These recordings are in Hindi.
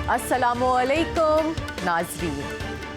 अस्सलामुअलैकुम नाज़रीन,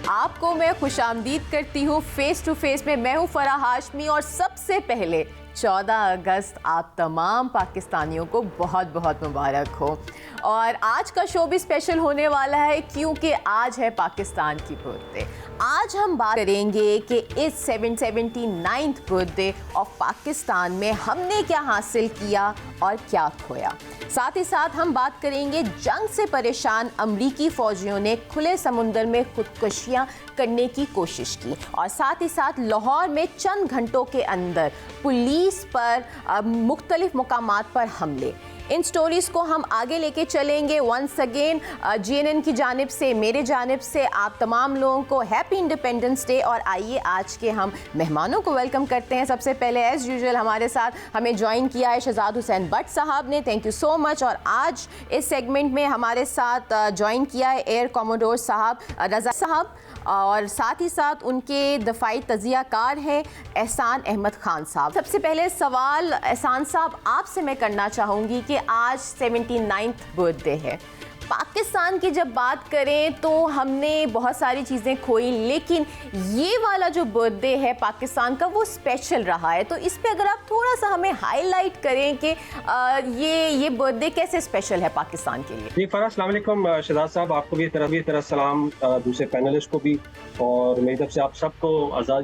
आपको मैं खुशामदीद करती हूँ फेस टू फेस में। मैं हूँ फराह हाशमी और सबसे पहले 14 अगस्त आप तमाम पाकिस्तानियों को बहुत बहुत मुबारक हो। और आज का शो भी स्पेशल होने वाला है क्योंकि आज है पाकिस्तान की बर्थडे। आज हम बात करेंगे कि इस 779th बर्थडे ऑफ पाकिस्तान में हमने क्या हासिल किया और क्या खोया। साथ ही साथ हम बात करेंगे जंग से परेशान अमरीकी फ़ौजियों ने खुले समुंदर में खुदकुशियां करने की कोशिश की और साथ ही साथ लाहौर में चंद घंटों के अंदर पुलिस पर मुख्तलिफ मुकामात पर हमले। इन स्टोरीज़ को हम आगे लेके चलेंगे। वंस अगेन GNN की जानिब से, मेरे जानिब से आप तमाम लोगों को हैप्पी इंडिपेंडेंस डे। और आइए आज के हम मेहमानों को वेलकम करते हैं। सबसे पहले एज़ यूजुअल हमारे साथ हमें ज्वाइन किया है शहजाद हुसैन भट्ट साहब ने, थैंक यू सो मच। और आज इस सेगमेंट में हमारे साथ ज्वाइन किया है एयर कॉमोडोर साहब रज़ा साहब, और साथ ही साथ उनके दफ़ाई तज़ियाकार हैं एहसान अहमद खान साहब। सबसे पहले सवाल एहसान साहब आपसे मैं करना चाहूँगी कि आज 79th बर्थडे है पाकिस्तान की। जब बात करें तो हमने बहुत सारी चीज़ें खोई, लेकिन ये वाला जो बर्थडे है पाकिस्तान का वो स्पेशल रहा है। तो इस पे अगर आप थोड़ा सा हमें हाईलाइट करें कि ये बर्थडे कैसे स्पेशल है पाकिस्तान के लिए। जी फराह, अस्सलाम वालेकुम शहजाद साहब, आपको भी तरह सलाम, दूसरे पैनलिस्ट को भी, और मेरी तरफ से आप सबको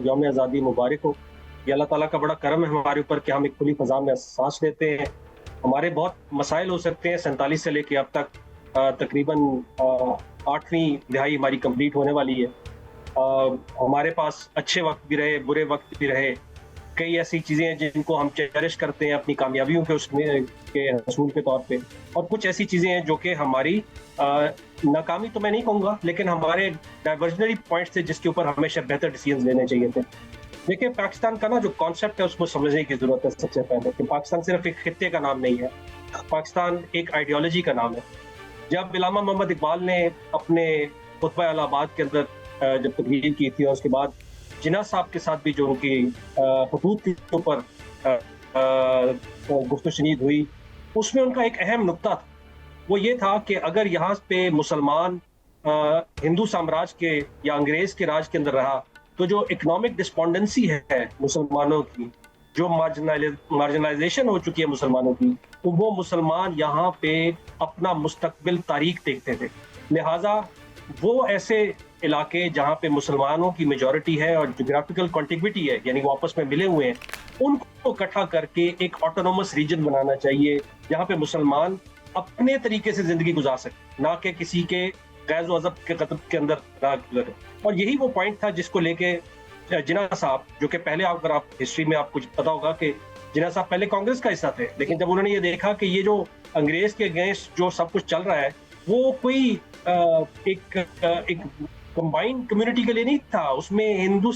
यौम आज़ादी मुबारक हो। ये अल्लाह ताला का बड़ा करम है हमारे ऊपर कि हम एक खुली फ़ज़ा में सांस लेते हैं। हमारे बहुत मसाइल हो सकते हैं, 47 से लेके अब तक तकरीबन 8वीं दिहाई हमारी कंप्लीट होने वाली है। हमारे पास अच्छे वक्त भी रहे, बुरे वक्त भी रहे। कई ऐसी चीज़ें हैं जिनको हम चेरिश करते हैं अपनी कामयाबियों के उसमें के हसूल के तौर पे, और कुछ ऐसी चीज़ें हैं जो कि हमारी नाकामी तो मैं नहीं कहूँगा, लेकिन हमारे डाइवर्जनरी पॉइंट्स थे जिसके ऊपर हमेशा बेहतर डिसीजन लेने चाहिए थे। देखिए, पाकिस्तान का ना जो कॉन्सेप्ट है उसको समझने की ज़रूरत है सबसे पहले कि पाकिस्तान सिर्फ एक खित्ते का नाम नहीं है, पाकिस्तान एक आइडियोलॉजी का नाम है। जब इलामा मोहम्मद इकबाल ने अपने खुतबा इलाहाबाद के अंदर जब तकरीर की थी और उसके बाद जिन्ना साहब के साथ भी जो उनकी हुदूद के ऊपर गुफ्तगू हुई, उसमें उनका एक अहम नुक्ता था, वो ये था कि अगर यहाँ पे मुसलमान हिंदू साम्राज्य के या अंग्रेज के राज के अंदर रहा तो जो इकोनॉमिक डिस्पोंडेंसी है मुसलमानों की, जो मार्जिनलाइजेशन हो चुकी है मुसलमानों की, तो वो मुसलमान यहाँ पे अपना मुस्तकबिल तारीख देखते थे। लिहाजा वो ऐसे इलाके जहाँ पे मुसलमानों की मेजॉरिटी है और जोग्राफिकल कॉन्टिग्विटी है, यानी वो आपस में मिले हुए हैं, उनको इकट्ठा करके एक ऑटोनोमस रीजन बनाना चाहिए जहाँ पे मुसलमान अपने तरीके से जिंदगी गुजार सके, ना कि किसी के गैज़ व अज़ब के क़त्ल के अंदर ना गुजरे। और यही वो पॉइंट था जिसको लेके जिन्ना साहब, जो कि पहले अगर आप हिस्ट्री में आपको पता होगा कि जिन्ना साहब पहले कांग्रेस का हिस्सा थे, लेकिन जब उन्होंने ये देखा कि ये जो अंग्रेज के अगेंस्ट जो सब कुछ चल रहा है वो कोई एक कंबाइंड कम्युनिटी के लिए नहीं था, उसमें हिंदू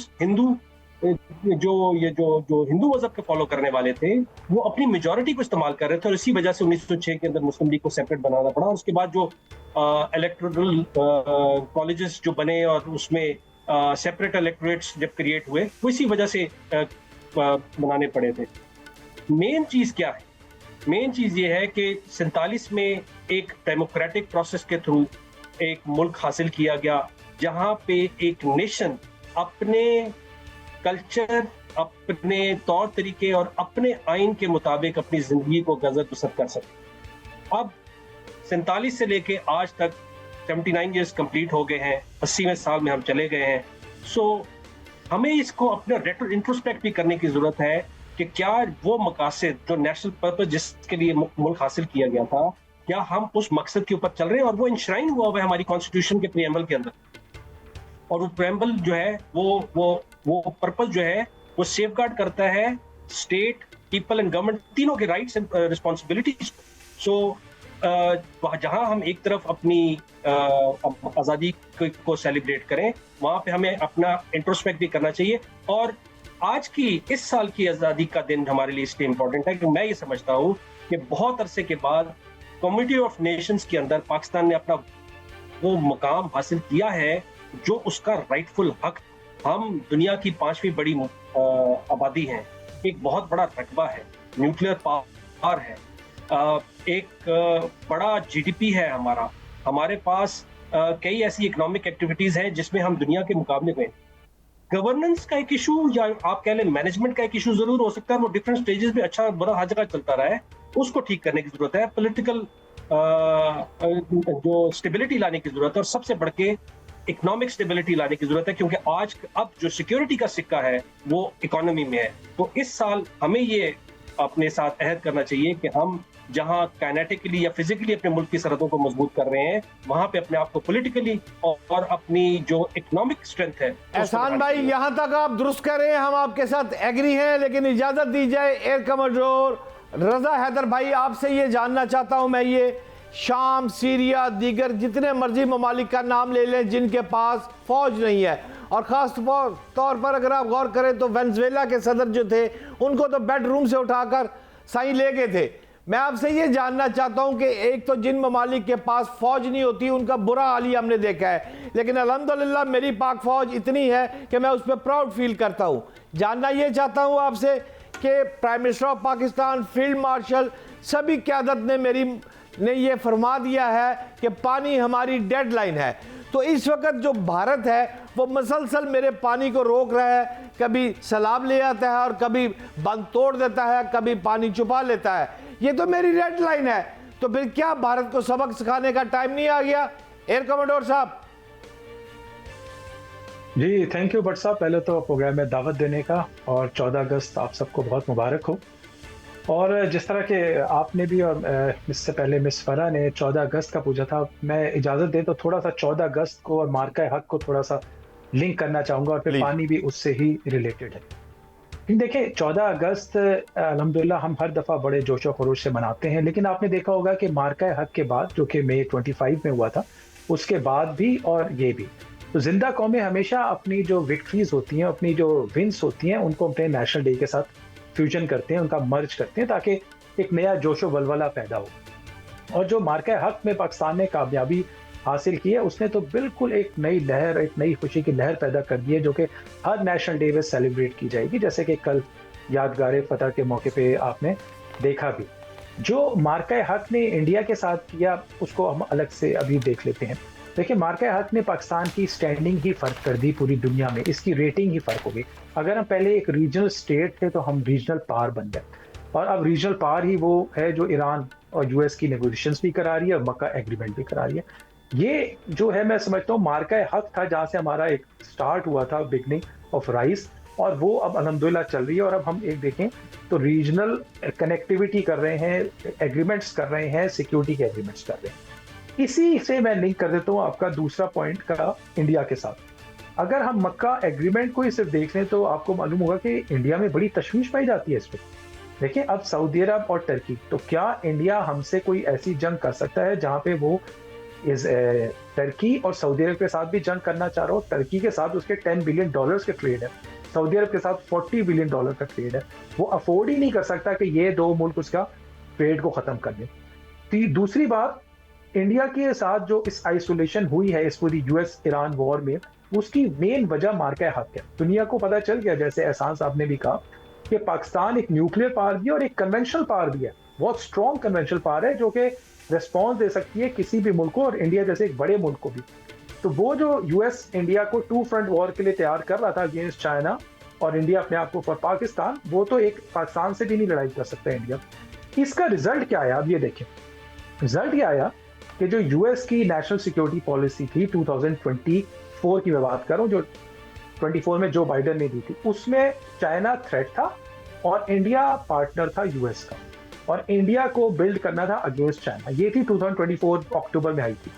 जो हिंदू मजहब के फॉलो करने वाले थे वो अपनी मेजॉरिटी को इस्तेमाल कर रहे थे, और इसी वजह से 1906 के अंदर मुस्लिम लीग को सेपरेट बनाना पड़ा। उसके बाद जो इलेक्टोरल कॉलेजेस जो बने और उसमें सेपरेट इलेक्टोरेट्स जब क्रिएट हुए, वो इसी वजह से बनाने पड़े थे। मेन चीज क्या है? मेन चीज ये है कि 47 में एक डेमोक्रेटिक प्रोसेस के थ्रू एक मुल्क हासिल किया गया जहां पे एक नेशन अपने कल्चर, अपने तौर तरीके और अपने आइन के मुताबिक अपनी जिंदगी को गुजर बसर कर सके। अब 47 से लेके आज तक 79 ईयर्स कंप्लीट हो गए हैं, 80वें साल में हम चले गए हैं। सो हमें इसको अपना इंट्रोस्पेक्ट भी करने की जरूरत है कि क्या वो मकासद जो नेशनल पर्पस जिसके लिए मुल्क हासिल किया गया था, क्या हम उस मकसद के ऊपर चल रहे हैं, और वो इंश्राइन हुआ है हमारी कॉन्स्टिट्यूशन के प्रीएम्बल के अंदर। और वो प्रीएम्बल जो है वो पर्पस जो है वो सेफगार्ड करता है स्टेट, पीपल एंड गवर्नमेंट तीनों के राइट्स एंड रिस्पॉन्सिबिलिटीज। सो जहां हम एक तरफ अपनी आज़ादी को सेलिब्रेट करें, वहां पे हमें अपना इंट्रोस्पेक्ट भी करना चाहिए। और आज की इस साल की आज़ादी का दिन हमारे लिए इसलिए इम्पोर्टेंट है कि मैं ये समझता हूँ कि बहुत अरसे के बाद कम्युनिटी ऑफ नेशंस के अंदर पाकिस्तान ने अपना वो मुकाम हासिल किया है जो उसका राइटफुल हक। हम दुनिया की 5वीं बड़ी आबादी हैं, एक बहुत बड़ा रकबा है, न्यूक्लियर पावर है, एक बड़ा जीडीपी है हमारा, हमारे पास कई ऐसी इकोनॉमिक एक्टिविटीज हैं जिसमें हम दुनिया के मुकाबले में गवर्नेंस का एक इशू या आप कह लें मैनेजमेंट का एक इशू जरूर हो सकता है, वो डिफरेंट स्टेजेस पे अच्छा बुरा हर जगह चलता रहा है, उसको ठीक करने की जरूरत है, पॉलिटिकल जो स्टेबिलिटी लाने की जरूरत है और सबसे बढ़ के इकोनॉमिक स्टेबिलिटी लाने की जरूरत है, क्योंकि आज अब जो सिक्योरिटी का सिक्का है वो इकोनॉमी में है। तो इस साल हमें ये अपने साथ अहद करना चाहिए कि हम जहां काइनेटिकली या फिजिकली अपने मुल्क की सरहदों को मजबूत कर रहे हैं, वहां पे अपने आप को पॉलिटिकली और अपनी जो इकोनॉमिक स्ट्रेंथ है। एहसान भाई, यहां तक आप दुरुस्त करें, हम आपके साथ एग्री हैं, लेकिन इजाजत दी जाए एयर कमोडोर रजा हैदर भाई, आपसे ये जानना चाहता हूं मैं, ये शाम, सीरिया, दीगर जितने मर्जी ममालिक का नाम ले लें जिनके पास फौज नहीं है, और ख़ास तौर पर अगर आप गौर करें तो वेनेजुएला के सदर जो थे उनको तो बेडरूम से उठाकर साईं ले गए थे। मैं आपसे ये जानना चाहता हूं कि एक तो जिन ममालिक के पास फौज नहीं होती उनका बुरा हाल ही हमने देखा है, लेकिन अल्हम्दुलिल्लाह मेरी पाक फौज इतनी है कि मैं उस पर प्राउड फील करता हूं। जानना ये चाहता हूं आपसे कि prime minister of Pakistan, field marshal, सभी क़यादत ने ये फरमा दिया है कि पानी हमारी डेडलाइन है। तो इस वक्त जो भारत है वो मसलसल मेरे पानी को रोक रहा है, कभी सैलाब ले आता है और कभी बंद तोड़ देता है, कभी पानी छुपा लेता है। ये तो मेरी रेड लाइन है, तो फिर क्या भारत को सबक सिखाने का टाइम नहीं आ गया? एयर कमोडोर साहब। जी थैंक यू भट्ट साहब, पहले तो प्रोग्राम में दावत देने का, और 14 अगस्त आप सबको बहुत मुबारक हो। और जिस तरह के आपने भी और इससे पहले मिस फरा ने 14 अगस्त का पूछा था, मैं इजाज़त दें तो थोड़ा सा 14 अगस्त को और मार्का हक को थोड़ा सा लिंक करना चाहूँगा, और फिर पानी भी उससे ही रिलेटेड है। देखिए 14 अगस्त अल्हम्दुलिल्लाह हम हर दफ़ा बड़े जोशो खरोश से मनाते हैं, लेकिन आपने देखा होगा कि मार्का हक के बाद, जो कि मई 25 में हुआ था, उसके बाद भी और ये भी, तो जिंदा कौमें हमेशा अपनी जो विक्ट्रीज होती हैं, अपनी जो विन्स होती हैं, उनको अपने नेशनल डे के साथ फ्यूजन करते हैं, उनका मर्ज करते हैं, ताकि एक नया जोशो वलवला पैदा हो। और जो मार्का हक में पाकिस्तान ने कामयाबी हासिल की है, उसने तो बिल्कुल एक नई लहर, एक नई खुशी की लहर पैदा कर दी है, जो कि हर नेशनल डे में सेलिब्रेट की जाएगी, जैसे कि कल यादगार फतह के मौके पे आपने देखा भी। जो मार्का हक ने इंडिया के साथ किया उसको हम अलग से अभी देख लेते हैं। देखिए मार्का हक ने पाकिस्तान की स्टैंडिंग ही फ़र्क कर दी पूरी दुनिया में, इसकी रेटिंग ही फ़र्क हो गई। अगर हम पहले एक रीजनल स्टेट थे तो हम रीजनल पावर बन गए, और अब रीजनल पावर ही वो है जो ईरान और यूएस की नेगोशिएशंस भी करा रही है और मक्का एग्रीमेंट भी करा रही है। ये जो है मैं समझता हूँ मार्का हक था, जहाँ से हमारा एक स्टार्ट हुआ था, बिगनिंग ऑफ राइज, और वो अब अल्हम्दुलिल्लाह चल रही है। और अब हम एक देखें तो रीजनल कनेक्टिविटी कर रहे हैं, एग्रीमेंट्स कर रहे हैं, सिक्योरिटी के एग्रीमेंट्स कर रहे हैं। इसी से मैं लिंक कर देता हूँ आपका दूसरा पॉइंट का इंडिया के साथ। अगर हम मक्का एग्रीमेंट को ही सिर्फ देख लें तो आपको मालूम होगा कि इंडिया में बड़ी तशवीश पाई जाती है इस पर। देखिए अब सऊदी अरब और टर्की, तो क्या इंडिया हमसे कोई ऐसी जंग कर सकता है जहाँ पे वो टर्की और सऊदी अरब के साथ भी जंग करना चाह रहा हो? टर्की के साथ उसके $10 बिलियन के ट्रेड है, सऊदी अरब के साथ $40 बिलियन का ट्रेड है। वो अफोर्ड ही नहीं कर सकता कि ये दो मुल्क उसका ट्रेड को ख़त्म कर दें। दूसरी बात, इंडिया के साथ जो इस आइसोलेशन हुई है इस पूरी यूएस ईरान वॉर में, उसकी मेन वजह मार्का हक है। दुनिया को पता चल गया, जैसे एहसान साहब ने भी कहा, कि पाकिस्तान एक न्यूक्लियर पावर भी है और एक कन्वेंशनल पावर भी है, बहुत स्ट्रॉन्ग कन्वेंशनल पावर है, जो कि रिस्पॉन्स दे सकती है किसी भी मुल्क को, और इंडिया जैसे एक बड़े मुल्क को भी। तो वो जो यूएस इंडिया को 2 फ्रंट वॉर के लिए तैयार कर रहा था अगेंस्ट चाइना, और इंडिया अपने आप को फॉर पाकिस्तान, वो तो एक पाकिस्तान से भी नहीं लड़ाई कर सकता इंडिया। इसका रिजल्ट क्या आया, अब ये देखें। रिजल्ट ये आया कि जो यूएस की नेशनल सिक्योरिटी पॉलिसी थी 2024 की मैं बात कर रहा हूँ, जो 24 में जो बाइडेन ने दी थी, उसमें चाइना थ्रेट था और इंडिया पार्टनर था यूएस का, और इंडिया को बिल्ड करना था अगेंस्ट चाइना। ये थी 2024 अक्टूबर में आई थी।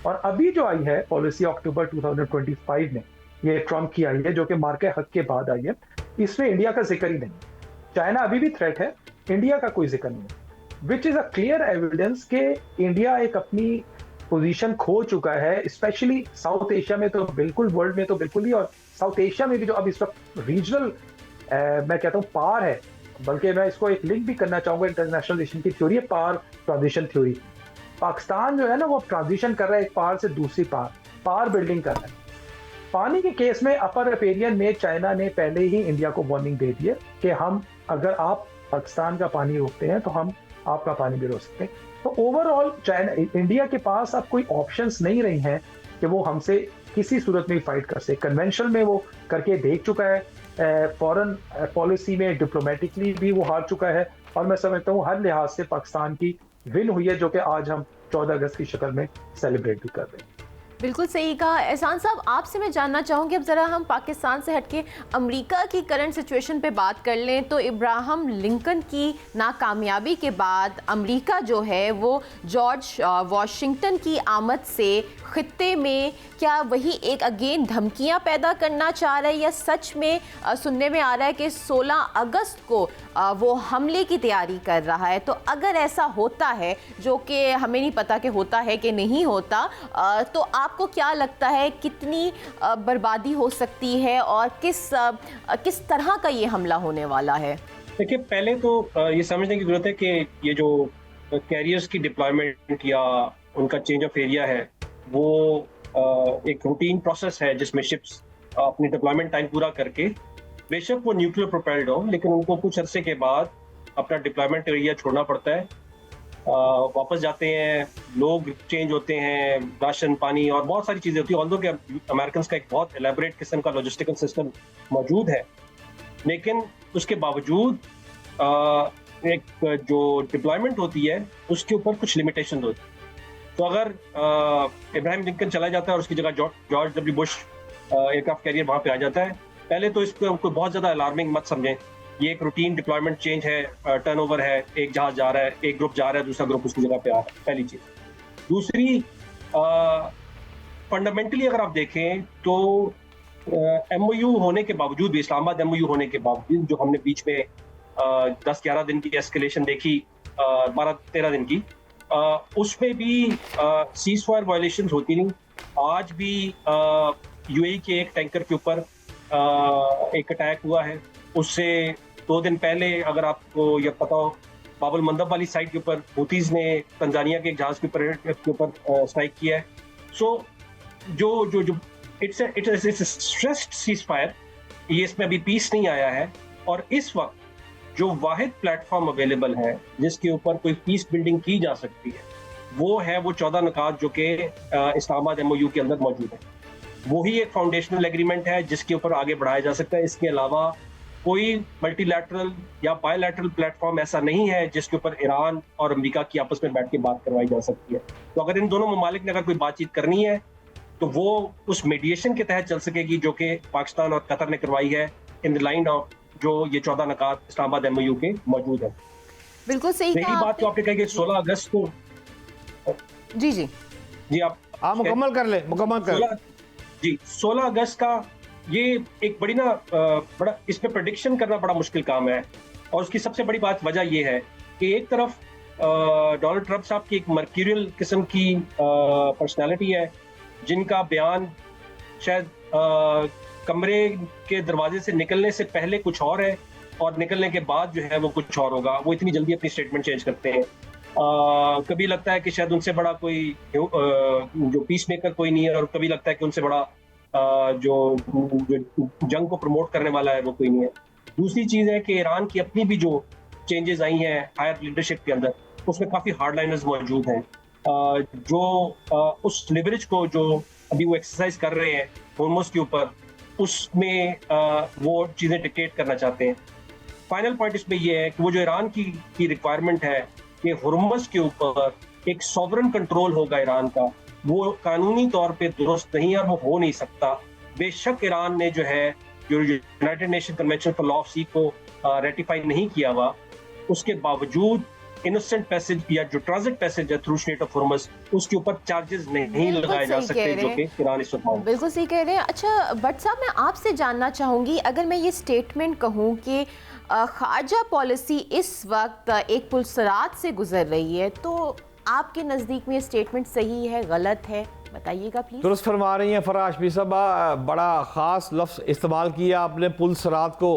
और अभी जो आई है पॉलिसी अक्टूबर 2025 में, ये ट्रम्प की आई है, जो कि मार्का हक के बाद आई है, इसमें इंडिया का जिक्र ही नहीं। चाइना अभी भी थ्रेट है, इंडिया का कोई जिक्र नहीं है, which is a clear evidence के इंडिया एक अपनी पोजीशन खो चुका है, स्पेशली साउथ एशिया में तो बिल्कुल, वर्ल्ड में तो बिल्कुल ही, और साउथ एशिया में भी जो अब इस वक्त रीजनल मैं कहता हूँ पावर है, बल्कि मैं इसको एक लिंक भी करना चाहूंगा इंटरनेशनल रिलेशन की थ्योरी है, पावर ट्रांजिशन थ्योरी। पाकिस्तान जो है ना, वो ट्रांजिशन कर रहा है एक पावर से दूसरी पावर बिल्डिंग कर रहा है। पानी के केस में अपर रिपेरियन में चाइना ने पहले ही इंडिया को वार्निंग दे दी है कि हम, अगर आप पाकिस्तान का पानी रोकते हैं तो हम आपका पानी भी रोक सकते हैं। तो ओवरऑल चाइना इंडिया के पास अब कोई ऑप्शंस नहीं रही हैं कि वो हमसे किसी सूरत में फाइट कर सके। कन्वेंशनल में वो करके देख चुका है, फॉरेन पॉलिसी में डिप्लोमेटिकली भी वो हार चुका है, और मैं समझता हूँ हर लिहाज से पाकिस्तान की विन हुई है, जो कि आज हम 14 अगस्त की शक्ल में सेलिब्रेट भी कर रहे हैं। बिल्कुल सही कहा एहसान साहब। आपसे मैं जानना चाहूँगी, अब ज़रा हम पाकिस्तान से हटके अमेरिका की करंट सिचुएशन पे बात कर लें। तो इब्राहिम लिंकन की नाकामयाबी के बाद अमेरिका जो है वो जॉर्ज वाशिंगटन की आमद से खित्ते में क्या वही एक अगेन धमकियां पैदा करना चाह रहा है, या सच में सुनने में आ रहा है कि 16 अगस्त को वो हमले की तैयारी कर रहा है? तो अगर ऐसा होता है, जो कि हमें नहीं पता कि होता है कि नहीं होता, तो आपको क्या लगता है कितनी बर्बादी हो सकती है और किस तरह का ये हमला होने वाला है? देखिए, पहले तो ये समझने की जरूरत है कि ये जो कैरियर्स की डिप्लॉयमेंट या उनका चेंज ऑफ एरिया है, वो एक रूटीन प्रोसेस है जिसमें शिप्स अपनी डिप्लॉयमेंट टाइम पूरा करके, बेशक वो न्यूक्लियर प्रोपेल्ड हो, लेकिन उनको कुछ अरसे के बाद अपना डिप्लॉयमेंट एरिया छोड़ना पड़ता है, वापस जाते हैं, लोग चेंज होते हैं, राशन पानी और बहुत सारी चीज़ें होती हैं। ऑल्दो कि अमेरिकन का एक बहुत एलेबरेट किस्म का लॉजिस्टिकल सिस्टम मौजूद है, लेकिन उसके बावजूद एक जो डिप्लॉयमेंट होती है उसके ऊपर कुछ लिमिटेशन होती है। तो अगर इब्राहिम लिंकन चला जाता है और उसकी जगह George W Bush aircraft carrier वहाँ पे आ जाता है, पहले तो इसको कोई बहुत ज़्यादा अलार्मिंग मत समझें। ये एक रूटीन डिप्लॉयमेंट चेंज है, टर्नओवर है, एक जहाज जा रहा है, एक ग्रुप जा रहा है, दूसरा ग्रुप उसकी जगह पे आ रहा है, पहली चीज़। दूसरी, फंडामेंटली अगर आप देखें तो MOU होने के बावजूद भी, इस्लामाबाद MOU होने के बावजूद, जो हमने बीच में 10-11 दिन की एस्केलेशन देखी, 12-13 दिन की, उसमें भी सीज फायर वायलेशन होती नहीं। आज भी UAE के एक टैंकर के ऊपर एक अटैक हुआ है। उससे 2 दिन पहले, अगर आपको ये पता हो, बाबुल मंदब वाली साइड के ऊपर हुतीज ने तंजानिया के एक जहाज के ऊपर स्ट्राइक किया है। सो जो इट्स स्ट्रेस्ड सीज फायर, ये इसमें अभी पीस नहीं आया है। और इस वक्त जो वाहिद प्लेटफॉर्म अवेलेबल है जिसके ऊपर कोई पीस बिल्डिंग की जा सकती है, वो है वो 14 नुकात जो कि इस्लामाबाद MOU के अंदर मौजूद है। वही एक फाउंडेशनल एग्रीमेंट है जिसके ऊपर आगे बढ़ाया जा सकता है। इसके अलावा कोई मल्टीलैटरल या बायलैटरल प्लेटफॉर्म ऐसा नहीं है जिसके ऊपर ईरान और अमेरिका की आपस में बैठ के बात करवाई जा सकती है। तो अगर इन दोनों ममालिक ने अगर कोई बातचीत करनी है तो वो उस मीडिएशन के तहत चल सकेगी जो कि पाकिस्तान और कतर ने करवाई है, इन द लाइन ऑफ जो ये 14 नुकात इस्लामाबाद MOU के मौजूद है। बिल्कुल सही रही बात तो आपने कही कि 16 अगस्त को जी आप मुकम्मल कर ले, मुकम्मल कर। 16 अगस्त का ये एक बड़ा इस पे प्रेडिक्शन करना बड़ा मुश्किल काम है। और उसकी सबसे बड़ी बात वजह ये है कि एक तरफ डोनाल्ड ट्रंप साहब की एक मर्क्यूरियल किस्म की पर्सनालिटी है, जिनका बयान शायद कमरे के दरवाजे से निकलने से पहले कुछ और है और निकलने के बाद जो है वो कुछ और होगा। वो इतनी जल्दी अपनी स्टेटमेंट चेंज करते हैं। कभी लगता है कि शायद उनसे बड़ा कोई जो पीस मेकर कोई नहीं है, और कभी लगता है कि उनसे बड़ा जो जंग को प्रमोट करने वाला है वो कोई नहीं है। दूसरी चीज है कि ईरान की अपनी भी जो चेंजेस आई हैं हायर लीडरशिप के अंदर, उसमें काफी हार्डलाइनर्स मौजूद हैं, जो उस लिवरेज को जो अभी वो एक्सरसाइज कर रहे हैं होर्मुज के ऊपर, उसमें वो चीजें डिक्टेट करना चाहते हैं। फाइनल पॉइंट इसमें ये है कि वो जो ईरान की रिक्वायरमेंट है कि होर्मुज के ऊपर एक सॉवरन कंट्रोल होगा ईरान का, वो कानूनी तौर पे दुरुस्त नहीं है और वो हो नहीं सकता। बेशक ईरान ने जो है जो United Nation convention for law of sea को रेटिफाई नहीं किया हुआ, उसके बावजूद इनोसेंट पैसेज या जो ट्रांजिट पैसेज है थ्रू स्ट्रेट ऑफ होर्मुज, उसके ऊपर चार्जेस नहीं लगाए जा सकते जो कि ईरान इस वक्त। बिल्कुल सही कह रहे हैं। अच्छा भट्ट साहब, मैं आपसे जानना चाहूँगी, अगर मैं ये स्टेटमेंट कहूँ कि खारजा पॉलिसी इस वक्त एक पुलसरात से गुजर रही है, तो आपके नज़दीक में ये स्टेटमेंट सही है, गलत है? बताइएगा प्लीज। दुरुस्त फरमा रही हैं फराह हाशमी साहबा, बड़ा ख़ास लफ्ज़ इस्तेमाल किया आपने पुलसरात को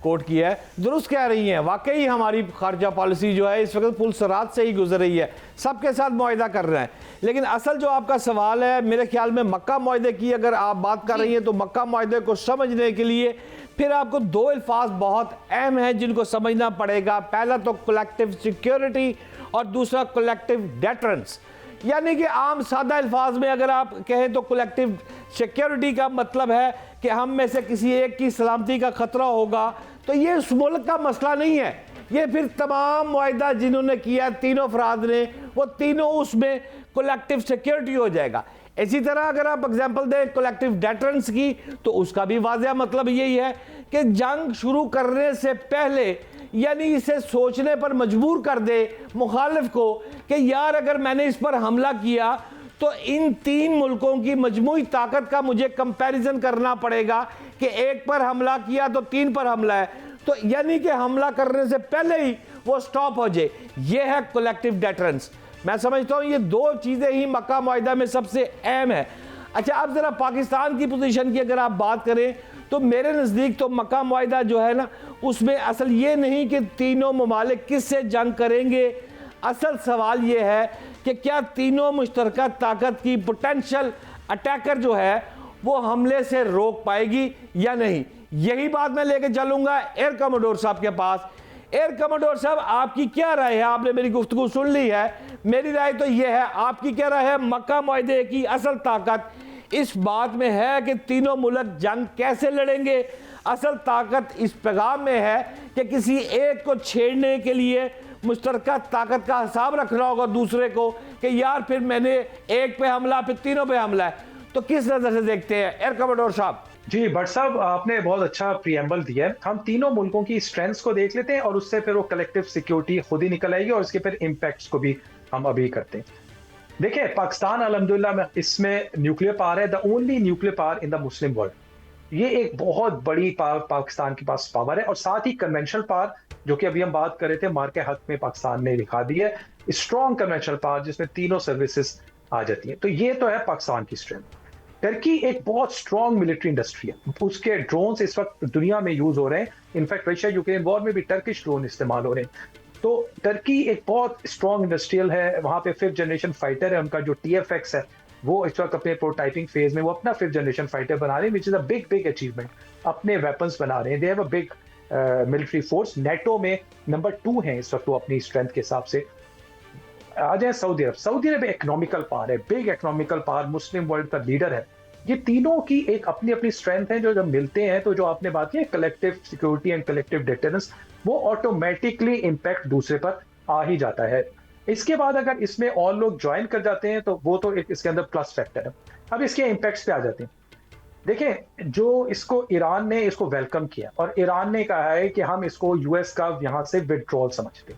कोट किया है, दुरुस्त कह रही हैं। वाकई हमारी खारजा पॉलिसी जो है इस वक्त पुल सरात से ही गुजर रही है, सबके साथ मुआहिदा कर रहे हैं। लेकिन असल जो आपका सवाल है, मेरे ख्याल में मक्का मुआहिदे की अगर आप बात कर रही हैं, तो मक्का मुआहिदे को समझने के लिए फिर आपको दो अल्फाज बहुत अहम हैं जिनको समझना पड़ेगा। पहला तो कलेक्टिव सिक्योरिटी और दूसरा कलेक्टिव डेटरेंस। यानी कि आम सादा अल्फाज में अगर आप कहें तो कलेक्टिव सिक्योरिटी का मतलब है कि हम में से किसी एक की सलामती का खतरा होगा, तो ये उस मुल्क का मसला नहीं है। ये फिर तमाम मुआहिदा जिन्होंने किया, तीनों अफराद ने, वो तीनों उसमें कलेक्टिव सिक्योरिटी हो जाएगा। इसी तरह अगर आप एग्जांपल दें कलेक्टिव डेटरेंस की, तो उसका भी वाज़ेह मतलब यही है कि जंग शुरू करने से पहले, यानी इसे सोचने पर मजबूर कर दे मुखालिफ को कि यार अगर मैंने इस पर हमला किया तो इन तीन मुल्कों की मजमूई ताकत का मुझे कंपैरिजन करना पड़ेगा कि एक पर हमला किया तो तीन पर हमला है, तो यानी कि हमला करने से पहले ही वो स्टॉप हो जाए। ये है कलेक्टिव डेटरेंस। मैं समझता हूँ ये दो चीज़ें ही मक्का मुआहिदा में सबसे अहम है। अच्छा, अब ज़रा पाकिस्तान की पोजीशन की अगर आप बात करें, तो मेरे नज़दीक तो मक्का मुआहिदा जो है ना, उसमें असल ये नहीं कि तीनों ममालिक किससे जंग करेंगे। असल सवाल ये है कि क्या तीनों मुश्तरका ताकत की पोटेंशियल अटैकर जो है वो हमले से रोक पाएगी या नहीं। यही बात मैं लेके चलूंगा एयर कमोडोर साहब के पास। एयर कमोडोर साहब, आपकी क्या राय है? आपने मेरी गुफ्तगू सुन ली है। मेरी राय तो यह है, आपकी क्या राय है? मक्का मुआहिदे की असल ताकत इस बात में है कि तीनों मुल्क जंग कैसे लड़ेंगे। असल ताकत इस पैगाम में है कि किसी एक को छेड़ने के लिए मुश्तरका ताकत का हिसाब रखना होगा दूसरे को कि यार फिर मैंने एक पे हमला, फिर तीनों पे हमला है। तो किस नजर से देखते हैं एयर कमोडोर साहब? जी भट्ट साहब, आपने बहुत अच्छा प्रीएम्बल दिया है। हम तीनों मुल्कों की स्ट्रेंथ्स को देख लेते हैं और उससे फिर वो कलेक्टिव सिक्योरिटी खुद ही निकल आएगी और उसके फिर इम्पैक्ट्स को भी हम अभी करते हैं। देखिए, पाकिस्तान अल्हम्दुलिल्लाह में इसमें न्यूक्लियर पावर है, the only nuclear power in the Muslim world. ये एक बहुत बड़ी पाकिस्तान के पास पावर है, और साथ ही कन्वेंशनल पावर, जो कि अभी हम बात कर रहे थे, मार के हक में पाकिस्तान ने दिखा दी है स्ट्रॉन्ग कन्वेंशनल पावर जिसमें तीनों सर्विसेज आ जाती हैं। तो ये तो है पाकिस्तान की स्ट्रेंथ। टर्की एक बहुत स्ट्रॉन्ग मिलिट्री इंडस्ट्री है, उसके ड्रोन्स इस वक्त दुनिया में यूज हो रहे हैं। इनफैक्ट रशिया यूक्रेन वॉर में भी टर्किश ड्रोन इस्तेमाल हो रहे हैं। तो टर्की एक बहुत स्ट्रॉन्ग इंडस्ट्रियल है। वहां पे 5th जनरेशन फाइटर है, उनका जो TFX है वो इस वक्त अपने प्रोटाइपिंग फेज में वो अपना 5th जनरेशन फाइटर बना रहे हैं, which is a big achievement. अपने वेपन्स बना रहे हैं, they have a big military force. NATO में नंबर 2 है इस वक्त वो अपनी स्ट्रेंथ के हिसाब से। आ जाए सऊदी अरब। सऊदी अरब इकोनॉमिकल पावर है, बिग इकोनॉमिकल पावर, मुस्लिम वर्ल्ड का लीडर है। ये तीनों की एक अपनी अपनी स्ट्रेंथ है, जो जब मिलते हैं तो जो आपने बात की collective security and collective deterrence, वो ऑटोमेटिकली इम्पैक्ट दूसरे पर आ ही जाता है। इसके बाद अगर इसमें और लोग ज्वाइन कर जाते हैं तो वो तो एक इसके अंदर प्लस फैक्टर है। अब इसके इम्पैक्ट्स पे आ जाते हैं। देखिए, जो इसको ईरान ने इसको वेलकम किया और ईरान ने कहा है कि हम इसको यूएस का यहाँ से विड्रॉल समझते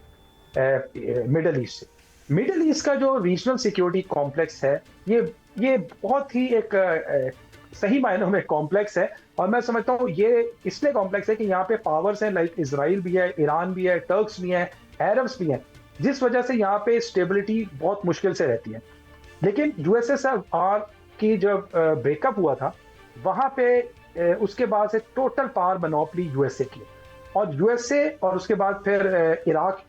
हैं मिडल ईस्ट से। मिडल ईस्ट का जो रीजनल सिक्योरिटी कॉम्प्लेक्स है, ये बहुत ही एक सही मायनों में कॉम्प्लेक्स है। और मैं समझता हूँ ये इसलिए कॉम्प्लेक्स है कि यहाँ पे पावर्स हैं, लाइक इजराइल भी है, ईरान भी है, टर्क्स भी हैं, अरब्स भी हैं, जिस वजह से यहाँ पे स्टेबिलिटी बहुत मुश्किल से रहती है। लेकिन USSR की जब ब्रेकअप हुआ था, वहां पे उसके बाद से टोटल पावर मोनोपोली USA की, और USA और उसके बाद फिर इराक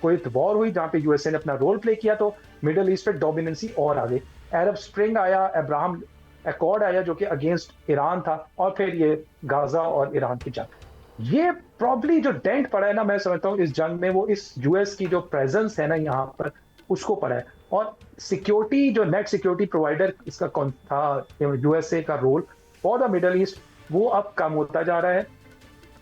कोई वॉर हुई जहां पे USA ने अपना रोल प्ले किया, तो मिडल ईस्ट पे डोमिनेंसी और आ गई। अरब स्प्रिंग आया, अब्राहम अकॉर्ड आया जो कि अगेंस्ट ईरान था, और फिर ये गाजा और ईरान की जंग। ये प्रॉब्ली जो डेंट पड़ा है ना, मैं समझता हूँ इस जंग में, वो इस US की जो प्रेजेंस है ना यहाँ पर, उसको पड़ा है। और सिक्योरिटी जो नेट सिक्योरिटी प्रोवाइडर इसका कौन था, USA का role for the Middle East, वो अब कम होता जा रहा है।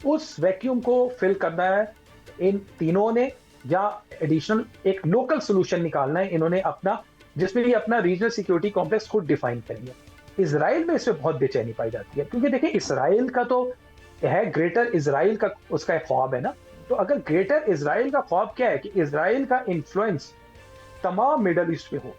उस वैक्यूम को फिल करना है इन तीनों ने, या एडिशनल एक लोकल सोल्यूशन निकालना है इन्होंने अपना, जिसमें ये अपना रीजनल सिक्योरिटी कॉम्प्लेक्स खुद डिफाइन करेंगे। इजराइल में इसमें बहुत बेचैनी पाई जाती है, क्योंकि देखिए इजराइल का तो है, ग्रेटर इजराइल का उसका एक ख्वाब है ना। तो अगर ग्रेटर इजराइल का ख्वाब क्या है कि इजराइल का इन्फ्लुएंस तमाम मिडल ईस्ट में हो,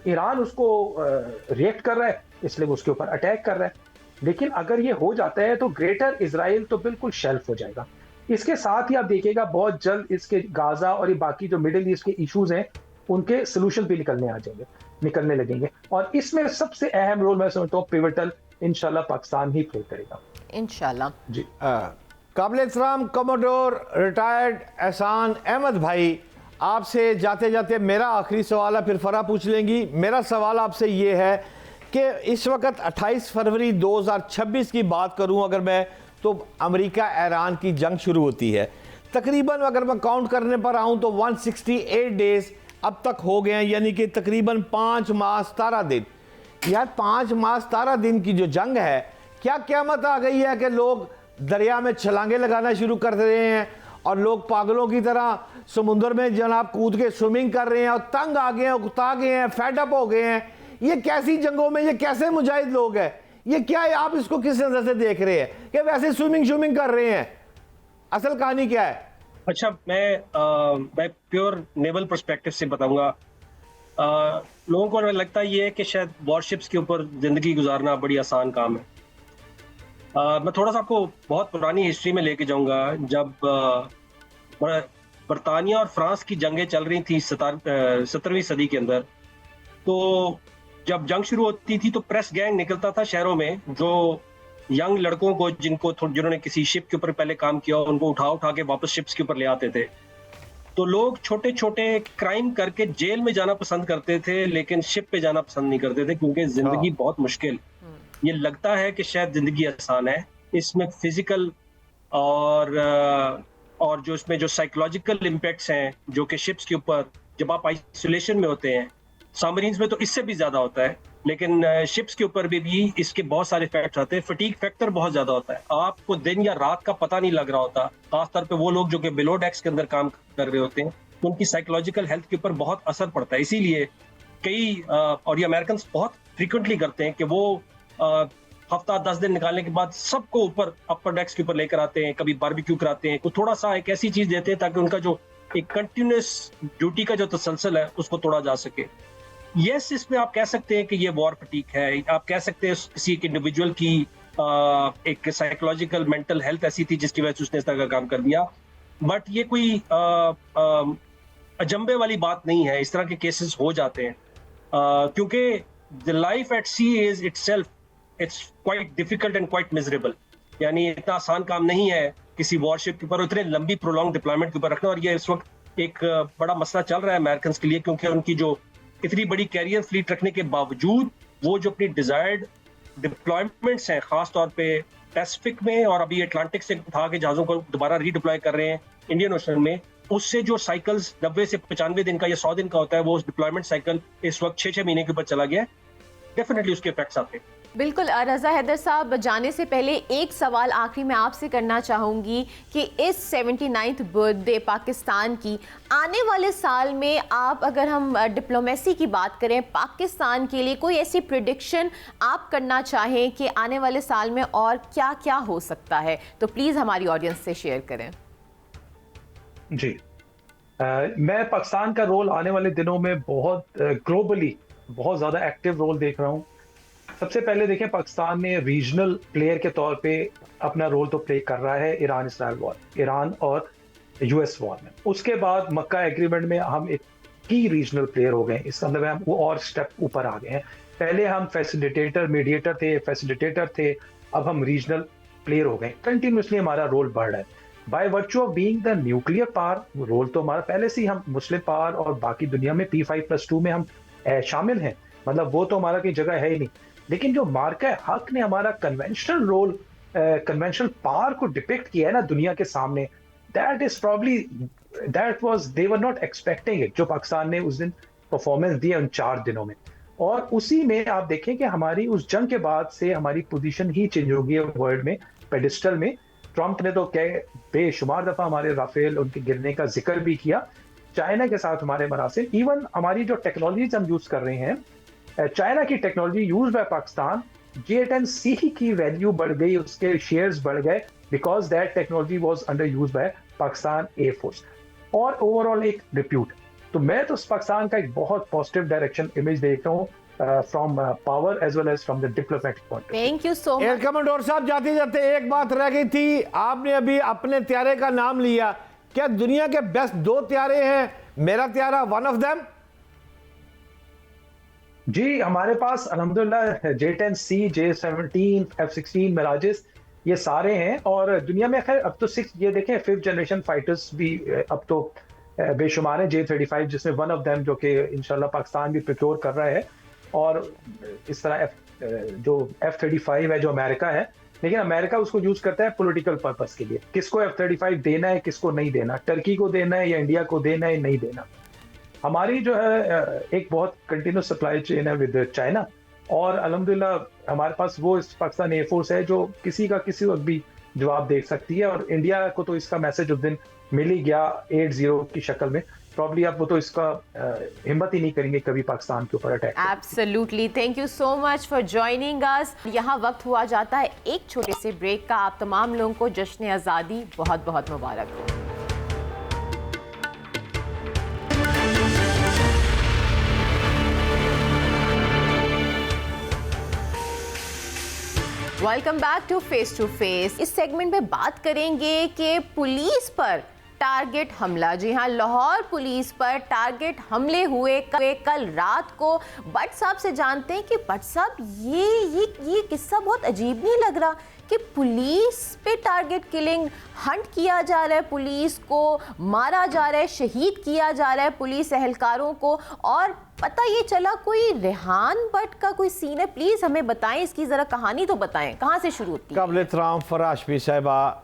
ईरान उसको रिएक्ट कर रहा है, इसलिए वो उसके ऊपर अटैक कर रहा है। लेकिन अगर ये हो जाता है तो ग्रेटर इजराइल तो बिल्कुल शेल्फ हो जाएगा। इसके साथ ही आप देखिएगा बहुत जल्द इसके गाजा और ये बाकी जो मिडिल ईस्ट के इश्यूज हैं, उनके सोल्यूशन भी निकलने लगेंगे। और इसमें सबसे अहम रोल मैं समझता हूँ पिवटल इंशाल्लाह पाकिस्तान ही प्ले करेगा इंशाल्लाह। जी। काबिल एहतराम कमोडोर रिटायर्ड एहसान अहमद भाई, आपसे जाते जाते मेरा आखिरी सवाल है, फिर फरा पूछ लेंगी। मेरा सवाल आपसे ये है कि इस वक्त 28 फरवरी 2026 की बात करूं अगर मैं, तो अमेरिका ईरान की जंग शुरू होती है। तकरीबन अगर मैं काउंट करने पर आऊं तो 168 डेज अब तक हो गए हैं, यानी कि तकरीबन 5 माह 17 दिन। यार 5 माह 17 दिन की जो जंग है, क्या क़यामत आ गई है कि लोग दरिया में छलांगे लगाना शुरू कर रहे हैं और लोग पागलों की तरह समुद्र में जनाब कूद के स्विमिंग कर रहे हैं और तंग आ गए हैं, उकता गए हैं, फेडअप हो गए हैं। ये कैसी जंगों में ये कैसे मुजाहिद लोग हैं? ये क्या है? आप इसको किस नजर से देख रहे हैं कि वैसे स्विमिंग कर रहे हैं? असल कहानी क्या है? अच्छा, मैं प्योर नेवल पर्सपेक्टिव से बताऊंगा। लोगों को लगता ये है कि शायद वॉरशिप्स के ऊपर जिंदगी गुजारना बड़ी आसान काम है। मैं थोड़ा सा आपको बहुत पुरानी हिस्ट्री में लेके जाऊंगा। जब बरतानिया और फ्रांस की जंगें चल रही थी 17वीं सदी के अंदर, तो जब जंग शुरू होती थी तो प्रेस गैंग निकलता था शहरों में, जो यंग लड़कों को जिन्होंने किसी शिप के ऊपर पहले काम किया, उनको उठा के वापस शिप्स के ऊपर ले आते थे। तो लोग छोटे छोटे क्राइम करके जेल में जाना पसंद करते थे, लेकिन शिप पे जाना पसंद नहीं करते थे, क्योंकि जिंदगी बहुत मुश्किल। ये लगता है कि शायद जिंदगी आसान है, इसमें फिजिकल और जो इसमें जो साइकोलॉजिकल इम्पैक्ट्स हैं, जो कि शिप्स के ऊपर जब आप आइसोलेशन में होते हैं, सबमरीन्स में तो इससे भी ज्यादा होता है, लेकिन शिप्स के ऊपर भी इसके बहुत सारे इफेक्ट्स आते हैं। फटीग फैक्टर बहुत ज्यादा होता है, आपको दिन या रात का पता नहीं लग रहा होता। खासतौर पे वो लोग जो कि बिलो डेक्स के अंदर काम कर रहे होते हैं, तो उनकी साइकोलॉजिकल हेल्थ के ऊपर बहुत असर पड़ता है। इसीलिए और ये अमेरिकन बहुत फ्रिक्वेंटली करते हैं कि वो हफ्ता 10 दिन निकालने के बाद सबको ऊपर अपर डेक्स के ऊपर लेकर आते हैं, कभी बारबेक्यू कराते हैं, कोई थोड़ा सा एक ऐसी चीज देते हैं ताकि उनका जो एक कंटिन्यूस ड्यूटी का जो तसलसल है उसको तोड़ा जा सके। यस, इसमें आप कह सकते हैं कि ये वॉर फटीग है, आप कह सकते हैं किसी एक इंडिविजुअल की एक साइकोलॉजिकल मेंटल हेल्थ ऐसी थी जिसकी वजह से उसने इस तरह का काम कर दिया। बट ये कोई अजंबे वाली बात नहीं है, इस तरह के केसेस हो जाते हैं, क्योंकि the life at sea is itself it's quite difficult and quite miserable. यानी इतना आसान काम नहीं है किसी वॉरशिप के ऊपर इतने लंबी प्रोलॉन्ग डिप्लॉयमेंट के ऊपर रखना। और ये इस वक्त एक बड़ा मसला चल रहा है अमेरिकन के लिए, क्योंकि उनकी जो इतनी बड़ी कैरियर फ्लीट रखने के बावजूद वो जो अपनी डिजायर्ड डिप्लॉयमेंट्स हैं, खास तौर पे पैसिफिक में और अभी अटलांटिक से उठा के जहाजों को दोबारा रीडिप्लॉय कर रहे हैं इंडियन ओशन में, उससे जो साइकिल्स 90 से 95 दिन का या 100 दिन का होता है, वो डिप्लॉयमेंट साइकिल इस वक्त 6-6 महीने के ऊपर चला गया है। डेफिनेटली उसके इफेक्ट्स आते हैं। बिल्कुल। रज़ा हैदर साहब, जाने से पहले एक सवाल आखिरी मैं आपसे करना चाहूँगी कि इस 79th बर्थडे पाकिस्तान की आने वाले साल में आप, अगर हम डिप्लोमेसी की बात करें, पाकिस्तान के लिए कोई ऐसी प्रेडिक्शन आप करना चाहें कि आने वाले साल में और क्या क्या हो सकता है, तो प्लीज़ हमारी ऑडियंस से शेयर करें। जी, मैं पाकिस्तान का रोल आने वाले दिनों में बहुत ग्लोबली बहुत ज़्यादा एक्टिव रोल देख रहा हूँ। सबसे पहले देखें, पाकिस्तान ने रीजनल प्लेयर के तौर पे अपना रोल तो प्ले कर रहा है ईरान इसराइल वॉर, ईरान और यूएस वॉर में। उसके बाद मक्का एग्रीमेंट में हम एक की रीजनल प्लेयर हो गए, इसका मतलब हम वो और स्टेप ऊपर आ गए हैं। पहले हम फैसिलिटेटर मीडिएटर थे, अब हम रीजनल प्लेयर हो गए। कंटिन्यूसली हमारा रोल बढ़ रहा है। By virtue of being the nuclear power, role तो हमारा पहले से ही हम मुस्लिम पावर और बाकी दुनिया में P5+2 में हम शामिल हैं, मतलब वो तो हमारा कोई जगह है ही नहीं। लेकिन जो मार्का हक ने हमारा कन्वेंशनल रोल, कन्वेंशनल पावर को डिपिक्ट किया है ना दुनिया के सामने, they were not expecting it, जो पाकिस्तान ने उस दिन परफॉर्मेंस दी है उन 4 दिनों में। और उसी में आप देखें कि हमारी उस जंग के बाद से हमारी पोजीशन ही चेंज हो गई है वर्ल्ड में, पेडिस्टल में। ट्रंप ने तो बेशुमार दफा हमारे राफेल उनके गिरने का जिक्र भी किया, चाइना के साथ हमारे मरासिल, इवन हमारी जो टेक्नोलॉजीज हम यूज कर रहे हैं, चाइना की technology use by Pakistan, J-10C की वैल्यू बढ़ गई, उसके शेयर्स बढ़ गए, because that technology was under use by Pakistan air force, और ओवरऑल एक रिप्यूट। तो मैं तो पाकिस्तान का एक बहुत पॉजिटिव डायरेक्शन इमेज देख रहा हूँ from power as well as from the diplomatic point. Thank you so much. Air commander साहब, जाते जाते एक बात रह गई थी, आपने अभी अपने त्यारे का नाम लिया, क्या दुनिया के बेस्ट 2 त्यारे हैं? मेरा त्यारा वन ऑफ देम? जी, हमारे पास अल्हम्दुलिल्लाह J-10C, J-17, F-16 मिराजिस, ये सारे हैं। और दुनिया में खैर अब तो 6 ये देखें 5th जनरेशन फाइटर्स भी अब तो बेशुमार है, J-35 जिसमें वन ऑफ देम जो कि इंशाल्लाह पाकिस्तान भी प्रोक्योर कर रहा है। और इस तरह जो F-35 है जो अमेरिका है, लेकिन अमेरिका उसको यूज करता है पॉलिटिकल पर्पस के लिए। किसको F-35 देना है, किसको नहीं देना, टर्की को देना है या इंडिया को देना है, नहीं देना। हमारी जो है एक बहुत कंटिन्यूस सप्लाई चेन है विद चाइना, और अल्हम्दुलिल्लाह हमारे पास वो इस पाकिस्तान एयरफोर्स है जो किसी का किसी वक्त भी जवाब दे सकती है। और इंडिया को तो इसका मैसेज उस दिन मिल ही गया 8-0 की शक्ल में। प्रॉब्ली अब वो तो इसका हिम्मत ही नहीं करेंगे कभी पाकिस्तान के ऊपर attack. Absolutely, thank you so much for joining us. यहाँ वक्त हुआ जाता है एक छोटे से ब्रेक का। आप तमाम लोगों को जश्न आज़ादी बहुत बहुत मुबारक हो। Welcome back to face. इस सेगमेंट में बात करेंगे कि पुलिस पर टारगेट हमला। जी हाँ, लाहौर पुलिस पर टारगेट हमले हुए कल रात को। भट्ट साहब से जानते हैं कि भट्ट साहब ये किस्सा बहुत अजीब नहीं लग रहा कि पुलिस पे टारगेट किलिंग हंट किया जा रहा है, पुलिस को मारा जा रहा है, शहीद किया जा रहा है पुलिस एहलकारों को, और पता ये चला कोई रेहान भट्ट का कोई सीन है। प्लीज हमें बताएं, इसकी जरा कहानी तो बताएं, कहाँ से शुरू होती है? काबिल एहतराम फराह हाशमी साहिबा,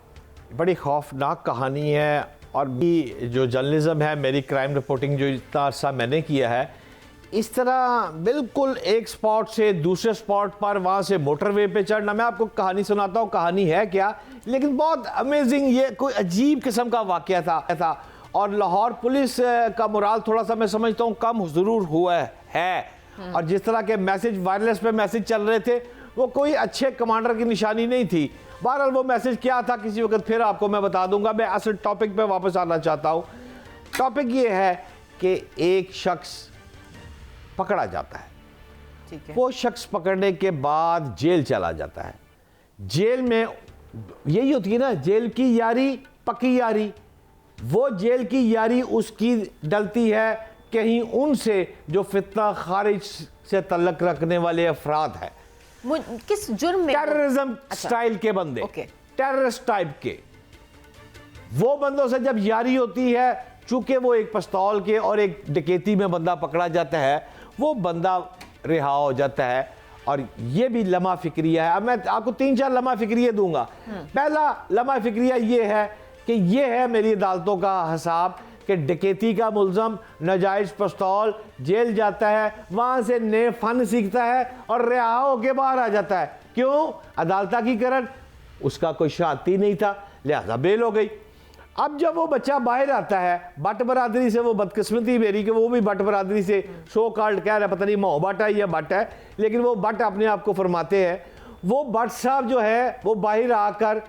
बड़ी खौफनाक कहानी है। और भी जो जर्नलिज्म है, मेरी क्राइम रिपोर्टिंग जो इतना अरसा मैंने किया है, इस तरह बिल्कुल एक स्पॉट से दूसरे स्पॉट पर, वहाँ से मोटरवे पे चढ़ना। मैं आपको कहानी सुनाता हूँ, कहानी है क्या, लेकिन बहुत अमेजिंग, ये कोई अजीब किस्म का वाक़या था। और लाहौर पुलिस का मोराल थोड़ा सा मैं समझता हूँ कम ज़रूर हुआ है। और जिस तरह के मैसेज वायरलेस पे मैसेज चल रहे थे, वो कोई अच्छे कमांडर की निशानी नहीं थी। बहरहाल वो मैसेज क्या था किसी वक्त फिर आपको मैं बता दूंगा। मैं असल टॉपिक पे वापस आना चाहता हूँ। टॉपिक ये है कि एक शख्स पकड़ा जाता है, ठीक है। वो शख्स पकड़ने के बाद जेल चला जाता है। जेल में यही होती है ना, जेल की यारी पक्की यारी। वो जेल की यारी उसकी डलती है कहीं उनसे जो फितना खारिज से तल्लक रखने वाले अफराद हैं। किस जुर्म में? टेररिज्म स्टाइल के बंदे, टेररिस्ट टाइप के। वो बंदों से जब यारी होती है, चूंकि वो एक पिस्तौल के और एक डकैती में बंदा पकड़ा जाता है, वो बंदा रिहा हो जाता है। और ये भी लम्हा फिक्रिया है। अब मैं आपको 3-4 लम्हा फिक्रिया दूंगा। पहला लम्हा फिक्रिया ये है कि ये है मेरी अदालतों का हिसाब कि डकैती का मुल्ज़म नाजायज़ पिस्तौल जेल जाता है, वहाँ से नए फन सीखता है और रिहा होके बाहर आ जाता है। क्यों? अदालत की करन उसका कोई शाती नहीं था, लिहाजा बेल हो गई। अब जब वो बच्चा बाहर आता है, भट्ट बरादरी से वो बदकिस्मती मेरी कि वो भी भट्ट बरादरी से शो कार्ड कह रहा है, पता नहीं मोहब्बत है या भट्ट है, लेकिन वो भट्ट अपने आप को फरमाते हैं। वो भट्ट साहब जो है वो बाहर आकर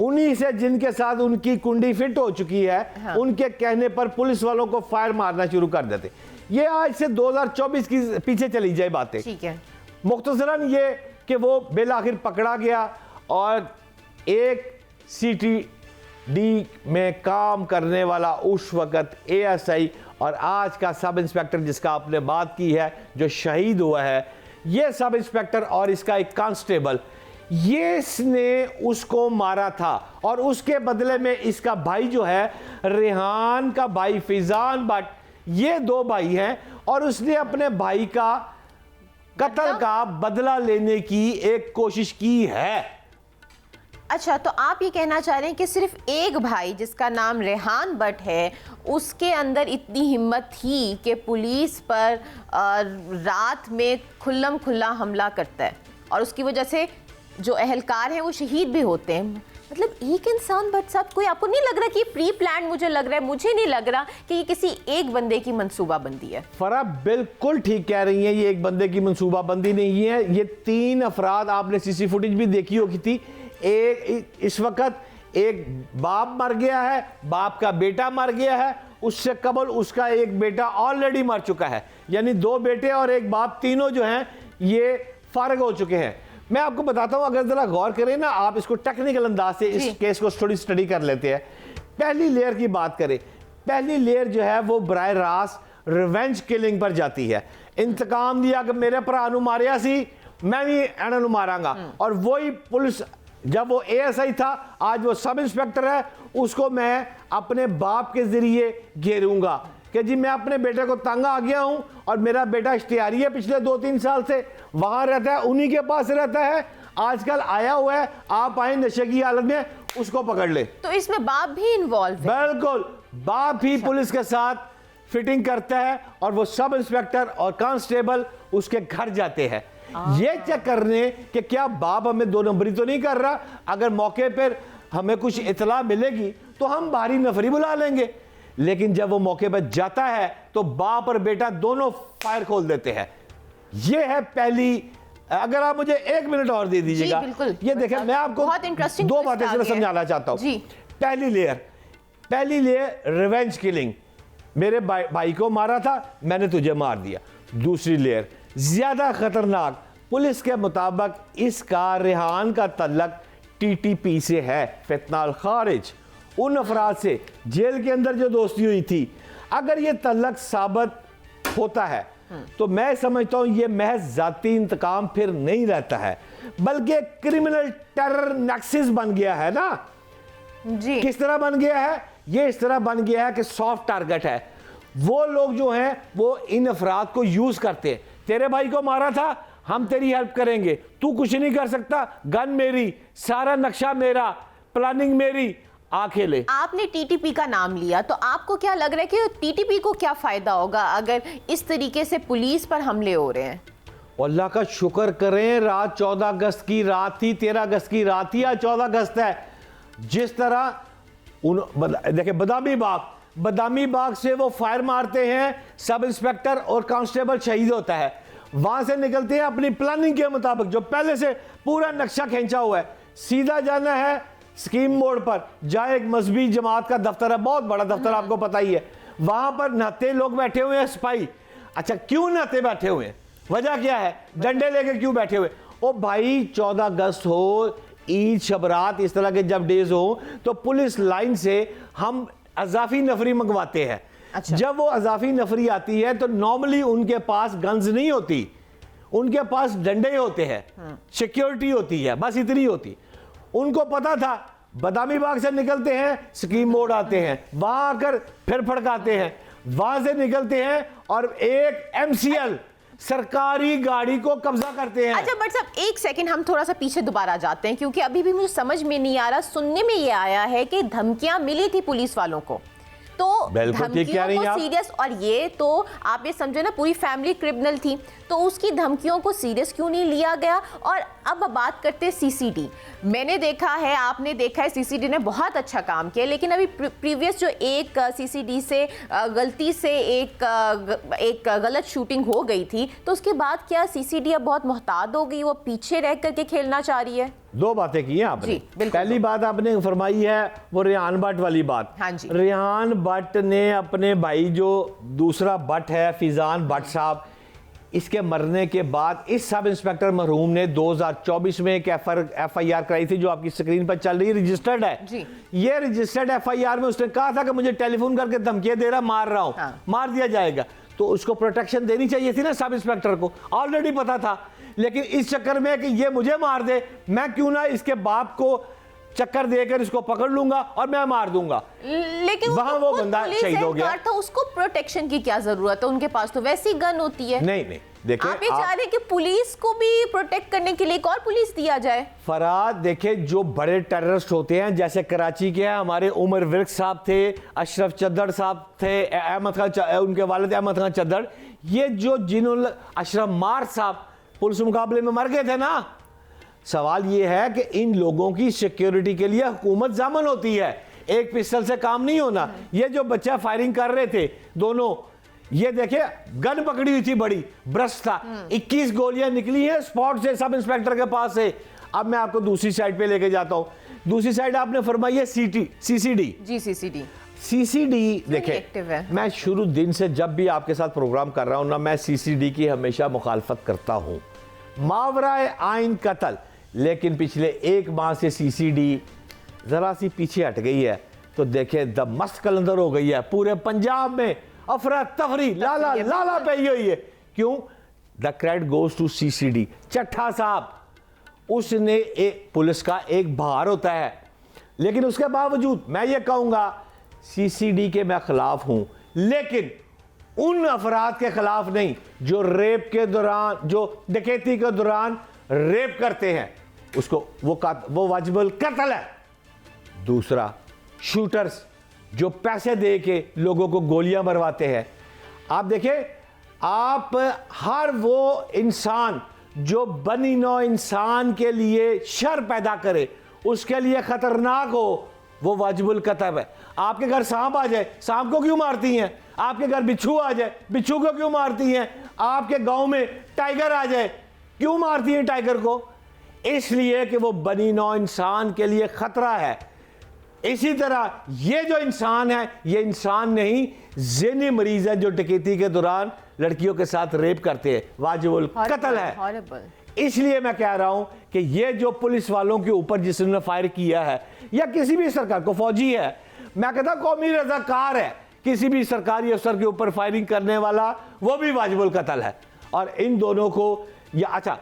उन्हीं से जिनके साथ उनकी कुंडी फिट हो चुकी है, हाँ, उनके कहने पर पुलिस वालों को फायर मारना शुरू कर देते। ये आज से 2024 की पीछे चली जाए बातें। ठीक है। मुख्तसरन ये कि वो बिल आखिर पकड़ा गया और एक CTD में काम करने वाला उस वक़्त ASI और आज का सब इंस्पेक्टर जिसका आपने बात की है जो शहीद हुआ है, ये सब इंस्पेक्टर और इसका एक कांस्टेबल, ये इसने उसको मारा था। और उसके बदले में इसका भाई जो है रेहान का भाई फिजान भट्ट, ये 2 भाई हैं और उसने अपने भाई का कत्ल का बदला लेने की एक कोशिश की है। अच्छा, तो आप ये कहना चाह रहे हैं कि सिर्फ एक भाई जिसका नाम रेहान भट्ट है, उसके अंदर इतनी हिम्मत थी कि पुलिस पर रात में खुल्लम खुल्ला हमला करता है और उसकी वजह से जो अहलकार हैं वो शहीद भी होते हैं। मतलब एक इंसान भट्ट साहब, कोई आपको नहीं लग रहा कि प्री प्लान? मुझे लग रहा है, मुझे नहीं लग रहा कि ये किसी एक बंदे की मंसूबाबंदी है। फरा बिल्कुल ठीक कह रही हैं, ये एक बंदे की मंसूबाबंदी नहीं है। ये 3 अफराद, आपने CC फुटेज भी देखी होगी थी। एक इस वक्त एक बाप मर गया है, बाप का बेटा मर गया है, उससे कबल उसका एक बेटा ऑलरेडी मर चुका है। यानी 2 बेटे और एक बाप, तीनों जो हैं ये फारग हो चुके हैं। मैं आपको बताता हूं, अगर जरा गौर करें ना आप, इसको टेक्निकल अंदाज से इस केस को थोड़ी स्टडी कर लेते हैं। पहली लेयर की बात करें, पहली लेयर जो है वो बराह रास्त रिवेंज किलिंग पर जाती है। इंतकाम दिया कि मेरे भरा नूं मारिया सी, मैं भी एना नूं मारांगा, और वही पुलिस जब वो एएसआई था, आज वो सब इंस्पेक्टर है, उसको मैं अपने बाप के जरिए घेरूंगा कि जी मैं अपने बेटे को तंग आ गया हूं और मेरा बेटा इश्तिहारी है, पिछले 2-3 साल से वहां रहता है, उन्हीं के पास रहता है, आजकल आया हुआ है, आप आए नशे की हालत में, उसको पकड़ ले। तो इसमें बाप भी इन्वॉल्व है? बिल्कुल, बाप ही पुलिस के साथ फिटिंग करता है और वो सब इंस्पेक्टर और कांस्टेबल उसके घर जाते हैं ये चेक करने कि क्या बाप हमें 2 नंबरी तो नहीं कर रहा। अगर मौके पर हमें कुछ इतला मिलेगी तो हम बाहरी नफरी बुला लेंगे, लेकिन जब वो मौके पर जाता है तो बाप और बेटा दोनों फायर खोल देते हैं। ये है पहली। अगर आप मुझे 1 मिनट और दे दीजिएगा, ये देखें, मैं आपको बहुत इंटरेस्टिंग 2 बातें समझाना चाहता हूं। पहली लेयर रिवेंज किलिंग, मेरे भाई को मारा था, मैंने तुझे मार दिया। दूसरी लेयर ज्यादा खतरनाक, पुलिस के मुताबिक इसका रेहान का तल्लक टीटीपी से है, फितनाल खारिज, उन अफराद से जेल के अंदर जो दोस्ती हुई थी। अगर ये तल्लक साबित होता है तो मैं समझता हूं ये महज जाती इंतकाम फिर नहीं रहता है, बल्कि क्रिमिनल टेरर नेक्सस बन गया है ना जी। किस तरह बन गया है? ये इस तरह बन गया है कि सॉफ्ट टारगेट है। वो लोग जो हैं वो इन अफराद को यूज करते हैं। तेरे भाई को मारा था, हम तेरी हेल्प करेंगे, तू कुछ नहीं कर सकता, गन मेरी, सारा नक्शा मेरा, प्लानिंग मेरी, आंखें ले। आपने टीटीपी का नाम लिया, तो आपको क्या लग रहा है कि टीटीपी को क्या फायदा होगा अगर इस तरीके से पुलिस पर हमले हो रहे हैं? अल्लाह का शुक्र करें, रात 14 अगस्त की रात थी, 13 अगस्त की रात थी, आज 14 अगस्त है। जिस तरह देखिए बदामी बाग से वो फायर मारते हैं, सब इंस्पेक्टर और कांस्टेबल शहीद होता है, वहां से निकलते हैं अपनी प्लानिंग के मुताबिक, जो पहले से पूरा नक्शा खींचा हुआ है, सीधा जाना है स्कीम मोड़ पर, जहां एक मजहबी जमात का दफ्तर है, बहुत बड़ा दफ्तर, आपको पता ही है, वहां पर नहाते लोग बैठे हुए हैं, सिपाही। अच्छा, क्यों नहाते बैठे हुए हैं? वजह क्या है? डंडे लेके क्यों बैठे हुए? ओ भाई, 14 अगस्त हो, ईद, शबरात, इस तरह के जब डेज हो तो पुलिस लाइन से हम अजाफी नफरी मंगवाते हैं। अच्छा। जब वो अजाफी नफरी आती है तो नॉर्मली उनके पास गन्स नहीं होती, उनके पास डंडे होते हैं, सिक्योरिटी होती है, बस इतनी होती। उनको पता था, बदामी बाग से निकलते हैं, स्कीम मोड़ आते हैं, वहां आकर फिर फड़काते हैं, वहां से निकलते हैं और एक MCL सरकारी गाड़ी को कब्जा करते हैं। अच्छा बट साहब, एक सेकंड, हम थोड़ा सा पीछे दोबारा जाते हैं, क्योंकि अभी भी मुझे समझ में नहीं आ रहा। सुनने में ये आया है कि धमकियां मिली थी पुलिस वालों को, तो धमकियों को सीरियस, और ये तो आप ये समझो ना, पूरी फैमिली क्रिमिनल थी, तो उसकी धमकियों को सीरियस क्यों नहीं लिया गया? और अब बात करते हैं सीसीडी। मैंने देखा है, आपने देखा है, सीसीडी ने बहुत अच्छा काम किया, लेकिन अभी प्रीवियस जो एक सीसीडी से गलती से एक गलत शूटिंग हो गई थी, तो उसके बाद क्या सीसीडी अब बहुत मोहतात हो गई, वो पीछे रह करके खेलना चाह रही है? 2 बातें की हैं आपने। पहली बात आपने फरमाई है वो रेहान भट्ट वाली बात। हाँ जी। रेहान भट्ट ने अपने भाई, जो दूसरा भट्ट है, फैजान भट्ट साहब, इसके मरने के बाद इस सब इंस्पेक्टर मरहूम ने 2024 में एक FIR कराई थी, जो आपकी स्क्रीन पर चल रही है, रजिस्टर्ड है जी। ये रजिस्टर्ड FIR में उसने कहा था कि मुझे टेलीफोन करके धमकियां दे रहा, मार रहा हूं। हाँ। मार दिया जाएगा, तो उसको प्रोटेक्शन देनी चाहिए थी ना सब इंस्पेक्टर को, ऑलरेडी पता था। लेकिन इस चक्कर में कि ये मुझे मार दे, मैं क्यों ना इसके बाप को चक्कर देकर इसको पकड़ लूंगा और मैं मार दूंगा, लेकिन वहां वो बंदा शहीद हो गया था, उसको प्रोटेक्शन की क्या जरूरत है? उनके पास तो वैसी गन होती है। नहीं, देखिए, आप ये चाह रहे हैं कि पुलिस को भी प्रोटेक्ट करने के लिए एक और पुलिस दिया जाए? फराद, देखिए, जो बड़े टेररिस्ट होते हैं, जैसे कराची के हैं हमारे उमर विर्क साहब थे, अशरफ चद्दड़ साहब थे, अहमद खान, उनके वालिद अहमद खान चद्दड़, ये जो जिन्होंने, अशरफ मार साहब पुलिस मुकाबले में मर गए थे ना। सवाल ये है कि इन लोगों की सिक्योरिटी के लिए हुकूमत जामन होती है, एक पिस्टल से काम नहीं होना। ये जो बच्चा फायरिंग कर रहे थे दोनों, ये देखिए गन पकड़ी हुई थी, बड़ी ब्रश था, 21 गोलियां निकली हैं स्पॉट से, सब इंस्पेक्टर के पास से। अब मैं आपको दूसरी साइड पे लेके जाता हूं। दूसरी साइड आपने फरमाई है सीसीडी। जी, सीसीडी देखिए, मैं शुरू दिन से जब भी आपके साथ प्रोग्राम कर रहा हूं ना, मैं सीसीडी की हमेशा मुखालफत करता हूं, मावराए आइन कत्ल, लेकिन पिछले 1 माह से सीसीडी जरा सी पीछे हट गई है। तो देखे द मस्त कलंदर हो गई है, पूरे पंजाब में अफरा तफरी लाला पे हुई है। क्यों? The credit goes to CCD. Chattha साहब, उसने एक पुलिस का एक भार होता है। लेकिन उसके बावजूद मैं ये कहूँगा सीसीडी के मैं खिलाफ हूँ, लेकिन उन अफराद के खिलाफ नहीं जो रेप के दौरान, जो डकैती के दौरान रेप करते हैं, उसको वो वाजिबुल कत्ल है। दूसरा, शूटर्स जो पैसे दे के लोगों को गोलियां मरवाते हैं। आप देखें, आप हर वो इंसान जो बनी नौ इंसान के लिए शर पैदा करे, उसके लिए खतरनाक हो, वो वाजिबुल कत्ल है। आपके घर सांप आ जाए, सांप को क्यों मारती हैं? आपके घर बिच्छू आ जाए, बिच्छू को क्यों मारती हैं? आपके गांव में टाइगर आ जाए, क्यों मारती हैं टाइगर को? इसलिए कि वो बनी नौ इंसान के लिए खतरा है। इसी तरह ये जो इंसान है, ये इंसान नहीं, ज़हनी मरीज है जो डकैती के दौरान लड़कियों के साथ रेप करते हैं, वाजिबुल कत्ल है। इसलिए मैं कह रहा हूं कि ये जो पुलिस वालों के ऊपर जिसने फायर किया है, या किसी भी सरकार को, फौजी है, मैं कहता कौमी रज़ाकार है, किसी भी सरकारी अफसर के ऊपर फायरिंग करने वाला, वो भी वाजिबुल कत्ल है। और इन दोनों को अच्छा,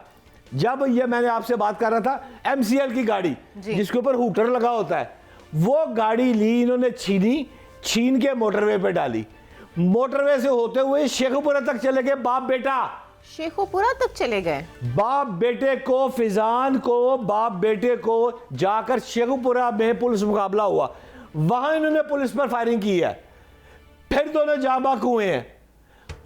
जब ये मैंने आपसे बात कर रहा था MCL की गाड़ी जिसके ऊपर हूटर लगा होता है, वो गाड़ी ली इन्होंने, छीन के मोटरवे पे डाली। मोटरवे से होते हुए शेखुपुरा तक चले गए, बाप बेटा शेखुपुरा तक चले गए। बाप बेटे को, फिजान को, बाप बेटे को जाकर शेखुपुरा में पुलिस मुकाबला हुआ, वहां इन्होंने पुलिस पर फायरिंग की है। फिर दोनों जाँ बाक हुए हैं।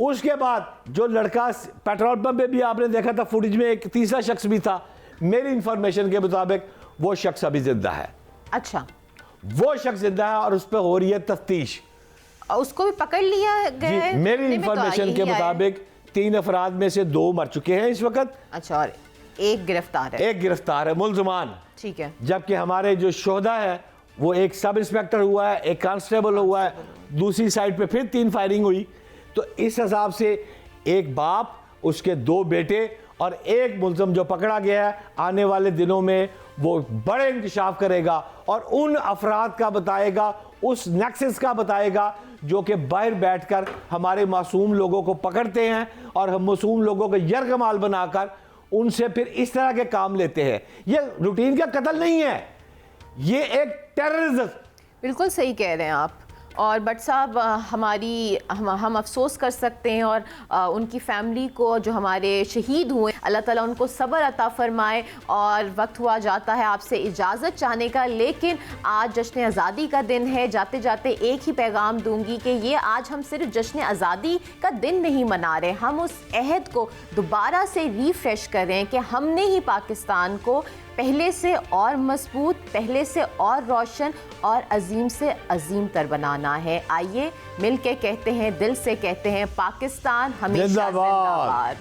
उसके बाद जो लड़का पेट्रोल पंप पे भी आपने देखा था फुटेज में, एक तीसरा शख्स भी था, मेरी इंफॉर्मेशन के मुताबिक वो शख्स अभी जिंदा है। अच्छा, वो शख्स जिंदा है और उस पर हो रही है तफ्तीश। उसको भी पकड़ लिया गया? मेरी इंफॉर्मेशन के मुताबिक 3 अफराद में से 2 मर चुके हैं इस वक्त। अच्छा, और एक गिरफ्तार है, मुल्जमान। ठीक है। जबकि हमारे जो शोहदा है वो एक सब इंस्पेक्टर हुआ है, एक कांस्टेबल हुआ है, दूसरी साइड पे फिर 3 फायरिंग हुई। तो इस हिसाब से एक बाप, उसके 2 बेटे और एक मुल्ज़म जो पकड़ा गया है, आने वाले दिनों में वो बड़े इंकशाफ करेगा और उन अफराद का बताएगा, उस नेक्सस का बताएगा जो कि बाहर बैठकर हमारे मासूम लोगों को पकड़ते हैं और हम मासूम लोगों को यरगमाल बनाकर उनसे फिर इस तरह के काम लेते हैं। ये रूटीन का कत्ल नहीं है, ये एक टेररिज्म। बिल्कुल सही कह रहे हैं आप। और बट साहब, हम अफसोस कर सकते हैं और उनकी फैमिली को, जो हमारे शहीद हुए, अल्लाह ताला उनको सब्र अता फरमाए। और वक्त हुआ जाता है आपसे इजाज़त चाहने का, लेकिन आज जश्न आज़ादी का दिन है। जाते जाते एक ही पैगाम दूंगी कि ये आज हम सिर्फ जश्न आज़ादी का दिन नहीं मना रहे, हम उस अहद को दोबारा से रिफ्रेश कर रहे हैं कि हमने ही पाकिस्तान को पहले से और मजबूत, पहले से और रोशन और अजीम से अजीम तर बनाना है। आइए मिल के कहते हैं, दिल से कहते हैं, पाकिस्तान हमेशा जिंदाबाद।